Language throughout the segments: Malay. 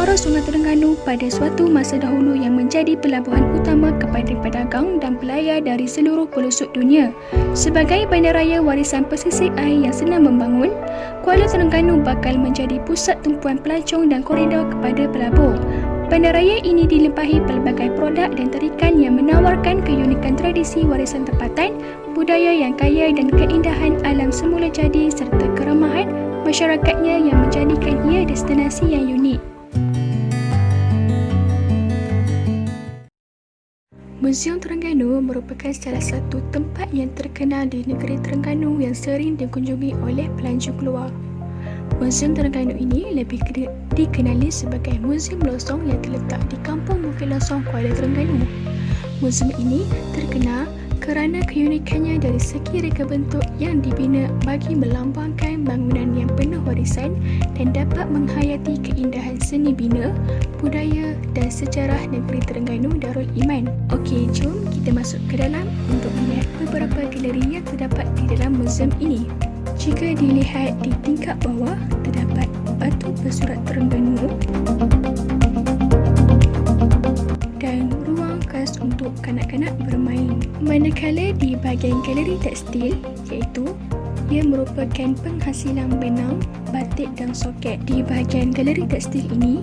Muara Sungai Terengganu pada suatu masa dahulu yang menjadi pelabuhan utama kepada pedagang dan pelayar dari seluruh pelosok dunia. Sebagai bandaraya warisan pesisir air yang senang membangun, Kuala Terengganu bakal menjadi pusat tumpuan pelancong dan koridor kepada pelabur. Bandaraya ini dilimpahi pelbagai produk dan tarikan yang menawarkan keunikan tradisi warisan tempatan, budaya yang kaya dan keindahan alam semula jadi serta keramahan masyarakatnya yang menjadikan ia destinasi yang unik. Muzium Terengganu merupakan salah satu tempat yang terkenal di negeri Terengganu yang sering dikunjungi oleh pelancong keluar. Muzium Terengganu ini lebih dikenali sebagai Muzium Losong yang terletak di Kampung Bukit Losong, Kuala Terengganu. Muzium ini terkenal kerana keunikannya dari segi reka bentuk yang dibina bagi melambangkan bangunan yang penuh warisan dan dapat menghayati keindahan seni bina, budaya dan sejarah negeri Terengganu Darul Iman. Okey, jom kita masuk ke dalam untuk melihat beberapa galeri yang terdapat di dalam muzium ini. Jika dilihat di tingkat bawah, terdapat batu bersurat Terengganu dan ruang khas untuk kanak-kanak bermain. Manakala di bahagian galeri tekstil, iaitu ia merupakan penghasilan benang, batik dan soket. Di bahagian galeri tekstil ini,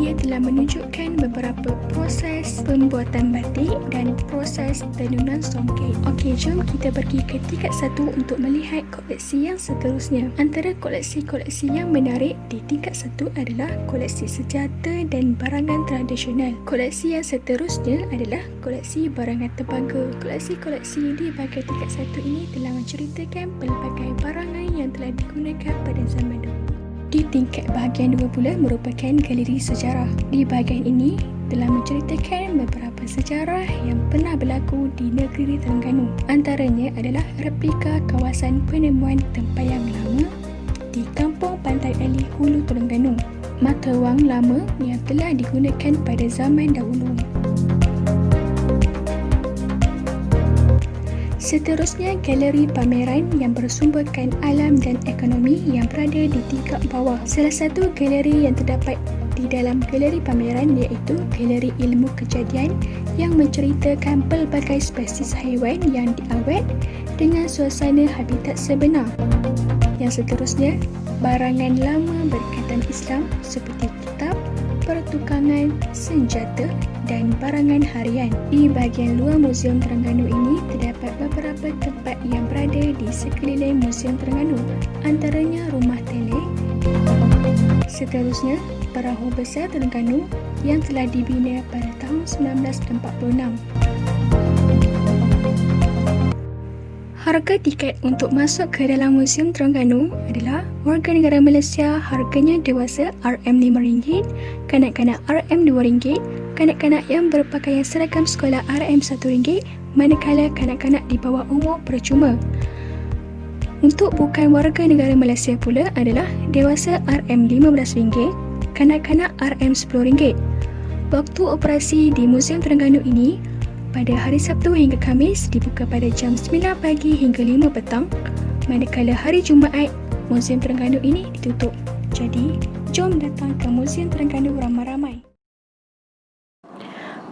ia telah menunjukkan beberapa proses pembuatan batik dan proses tenunan songket. Okey, jom kita pergi ke tingkat 1 untuk melihat koleksi yang seterusnya. Antara koleksi-koleksi yang menarik di tingkat 1 adalah koleksi senjata dan barangan tradisional. Koleksi yang seterusnya adalah koleksi barangan tembaga. Koleksi-koleksi di bahagian tingkat 1 ini telah menceritakan pelbagai barangan yang telah digunakan pada zaman dahulu. Di tingkat bahagian 2 pula merupakan galeri sejarah. Di bahagian ini telah menceritakan beberapa sejarah yang pernah berlaku di negeri Terengganu. Antaranya adalah replika kawasan penemuan Tempayang Lama di Kampung Pantai Ali, Hulu Terengganu. Mata wang lama yang telah digunakan pada zaman dahulu. Seterusnya, galeri pameran yang bersumberkan alam dan ekonomi yang berada di tingkat bawah. Salah satu galeri yang terdapat di dalam galeri pameran iaitu Galeri Ilmu Kejadian yang menceritakan pelbagai spesies haiwan yang diawet dengan suasana habitat sebenar. Yang seterusnya, barangan lama berkaitan Islam seperti kitab, pertukangan, senjata dan barangan harian. Di bahagian luar Muzium Terengganu ini terdapat beberapa tempat yang berada di sekeliling Muzium Terengganu, antaranya rumah tele. Seterusnya, Perahu Besar Terengganu yang telah dibina pada tahun 1946. Harga tiket untuk masuk ke dalam Muzium Terengganu adalah warga negara Malaysia harganya dewasa RM5, kanak-kanak RM2, kanak-kanak yang berpakaian seragam sekolah RM1, manakala kanak-kanak di bawah umur percuma. Untuk bukan warga negara Malaysia pula adalah dewasa RM15, kanak-kanak RM10. Waktu operasi di Muzium Terengganu ini pada hari Sabtu hingga Khamis dibuka pada jam 9 pagi hingga 5 petang, manakala hari Jumaat Muzium Terengganu ini ditutup. Jadi, jom datang ke Muzium Terengganu ramai-ramai.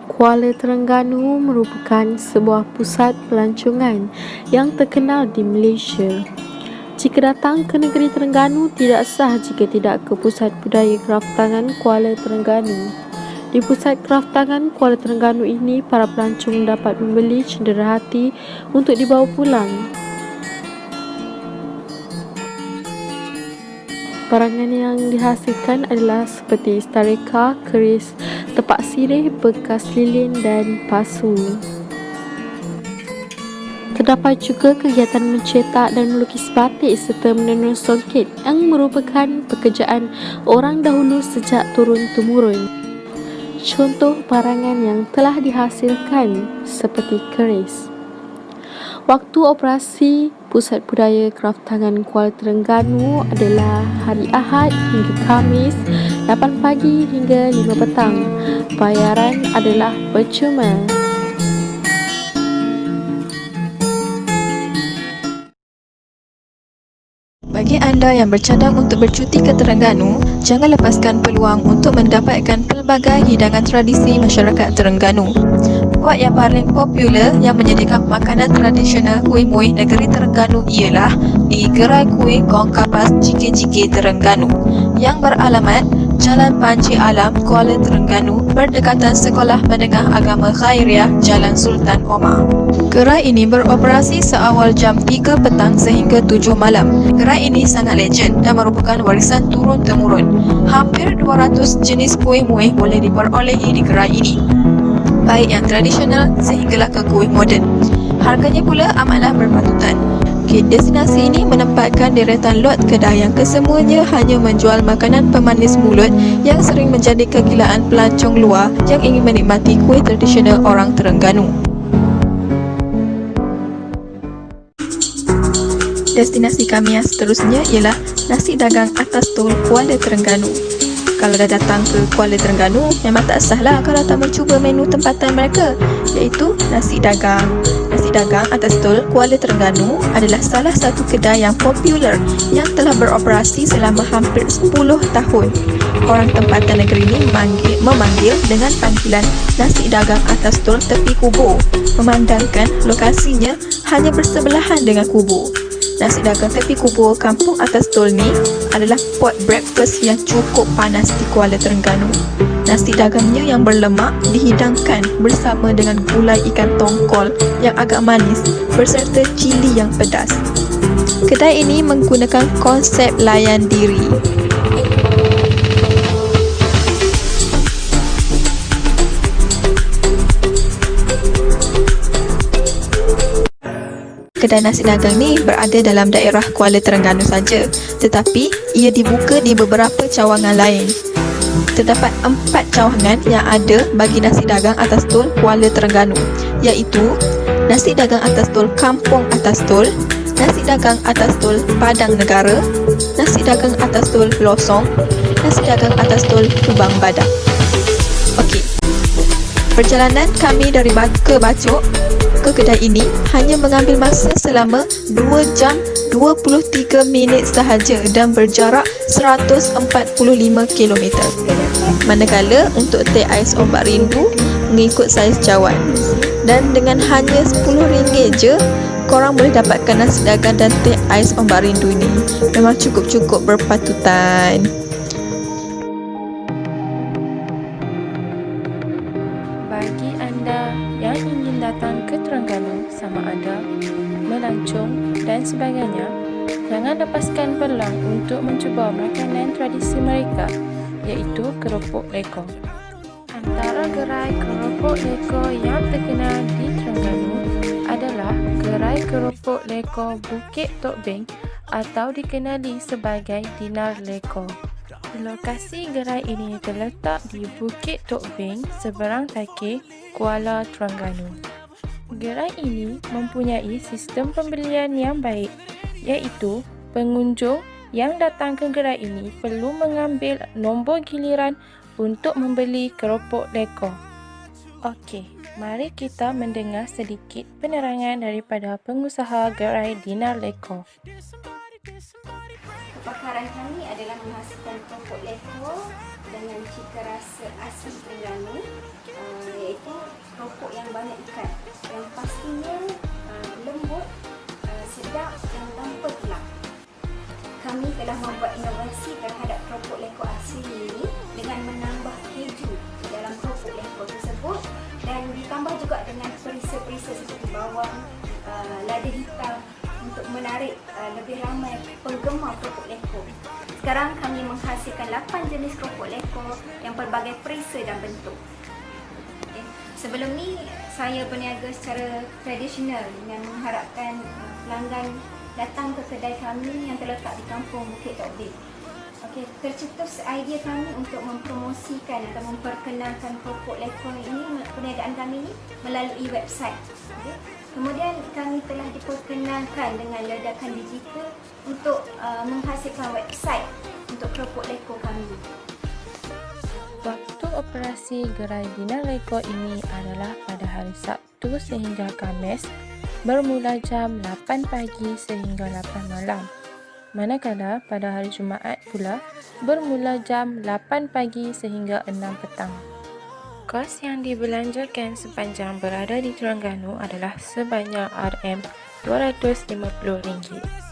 Kuala Terengganu merupakan sebuah pusat pelancongan yang terkenal di Malaysia. Jika datang ke negeri Terengganu, tidak sah jika tidak ke Pusat Budaya Kraftangan Kuala Terengganu. Di Pusat Kraftangan Kuala Terengganu ini, para pelancong dapat membeli cenderahati untuk dibawa pulang. Barangan yang dihasilkan adalah seperti stareka, keris, tepak sirih, bekas lilin dan pasu. Terdapat juga kegiatan mencetak dan melukis batik serta menenun songket yang merupakan pekerjaan orang dahulu sejak turun-temurun. Contoh barangan yang telah dihasilkan seperti keris. Waktu operasi Pusat Budaya Kraftangan Kuala Terengganu adalah hari Ahad hingga Khamis 8 pagi hingga 5 petang. Bayaran adalah percuma. Bagi Bagi anda yang bercadang untuk bercuti ke Terengganu, jangan lepaskan peluang untuk mendapatkan pelbagai hidangan tradisi masyarakat Terengganu. Tempat yang paling popular yang menyediakan makanan tradisional kuih muih negeri Terengganu ialah di Gerai Kuih Kong Kapas Jike-Jike Terengganu yang beralamat Jalan Panji Alam, Kuala Terengganu, berdekatan Sekolah Menengah Agama Khairiah Jalan Sultan Omar. Gerai ini beroperasi seawal jam 3 petang sehingga 7 malam. Gerai ini sangat legend dan merupakan warisan turun-temurun. Hampir 200 jenis kuih muih boleh diperolehi di gerai ini, baik yang tradisional sehinggalah ke kuih moden. Harganya pula amatlah berpatutan. Destinasi ini menempatkan deretan lot kedai yang kesemuanya hanya menjual makanan pemanis mulut yang sering menjadi kegilaan pelancong luar yang ingin menikmati kuih tradisional orang Terengganu. Destinasi kami yang seterusnya ialah nasi dagang atas tol Kuala Terengganu. Kalau dah datang ke Kuala Terengganu, memang tak sahlah kalau tak mencuba menu tempatan mereka, iaitu nasi dagang. Nasi dagang atas tol Kuala Terengganu adalah salah satu kedai yang popular yang telah beroperasi selama hampir 10 tahun. Orang tempatan negeri ini memanggil dengan panggilan nasi dagang atas tol tepi kubur, memandangkan lokasinya hanya bersebelahan dengan kubur. Nasi dagang tepi kubur kampung atas tol ni adalah pot breakfast yang cukup panas di Kuala Terengganu. Nasi dagangnya yang berlemak dihidangkan bersama dengan gulai ikan tongkol yang agak manis berserta cili yang pedas. Kedai ini menggunakan konsep layan diri. Kedai nasi dagang ni berada dalam daerah Kuala Terengganu saja, tetapi ia dibuka di beberapa cawangan lain. Terdapat 4 cawangan yang ada bagi nasi dagang atas tol Kuala Terengganu, iaitu nasi dagang atas tol Kampung Atas Tol, nasi dagang atas tol Padang Negara, nasi dagang atas tol Losong, nasi dagang atas tol Kubang Badak. Okey. Perjalanan kami dari Bacok ke kedai ini hanya mengambil masa selama 2 jam 23 minit sahaja dan berjarak 145 km. Manakala untuk teh ais ombak rindu mengikut saiz cawan. Dan dengan hanya RM10 je, korang boleh dapatkan nasi dagang dan teh ais ombak rindu ni. Memang cukup-cukup berpatutan. Bagi anda yang ingin datang ke Terengganu sama ada melancong dan sebagainya, jangan lepaskan peluang untuk mencuba makanan tradisi mereka, iaitu keropok leko. Antara gerai keropok leko yang terkenal di Terengganu adalah gerai keropok leko Bukit Tok Beng atau dikenali sebagai Dinar Leko. Lokasi gerai ini terletak di Bukit Tok Beng, seberang Takeh, Kuala Terengganu. Gerai ini mempunyai sistem pembelian yang baik, iaitu pengunjung yang datang ke gerai ini perlu mengambil nombor giliran untuk membeli keropok leko. Okey, mari kita mendengar sedikit penerangan daripada pengusaha gerai Dinar Leko. Kepakaran kami adalah menghasilkan keropok leko dengan cita rasa asli Terengganu, iaitu keropok yang banyak ikan, yang pastinya lembut, sedap dan tanpa gelap. Kami telah membuat inovasi terhadap keropok leko asli ini dengan menambah keju dalam keropok leko tersebut dan ditambah juga dengan perisa-perisa seperti bawang, lada hitam untuk menarik lebih ramai penggemar keropok leko. Sekarang kami menghasilkan 8 jenis keropok leko yang pelbagai perisa dan bentuk. Okay. Sebelum ni saya berniaga secara tradisional dengan mengharapkan pelanggan datang ke kedai kami yang terletak di kampung Bukit Tok Beng. Okey, tercetus idea kami untuk mempromosikan atau memperkenalkan keropok leko ini, perniagaan kami ini melalui website. Okay. Kemudian kami telah diperkenalkan dengan ledakan digital untuk menghasilkan website untuk keropok leko kami. Waktu operasi gerai Dinar Leko ini adalah pada hari Sabtu sehingga Khamis, bermula jam 8 pagi sehingga 8 malam. manakala pada hari Jumaat pula bermula jam 8 pagi sehingga 6 petang. Kos yang dibelanjakan sepanjang berada di Terengganu adalah sebanyak RM250.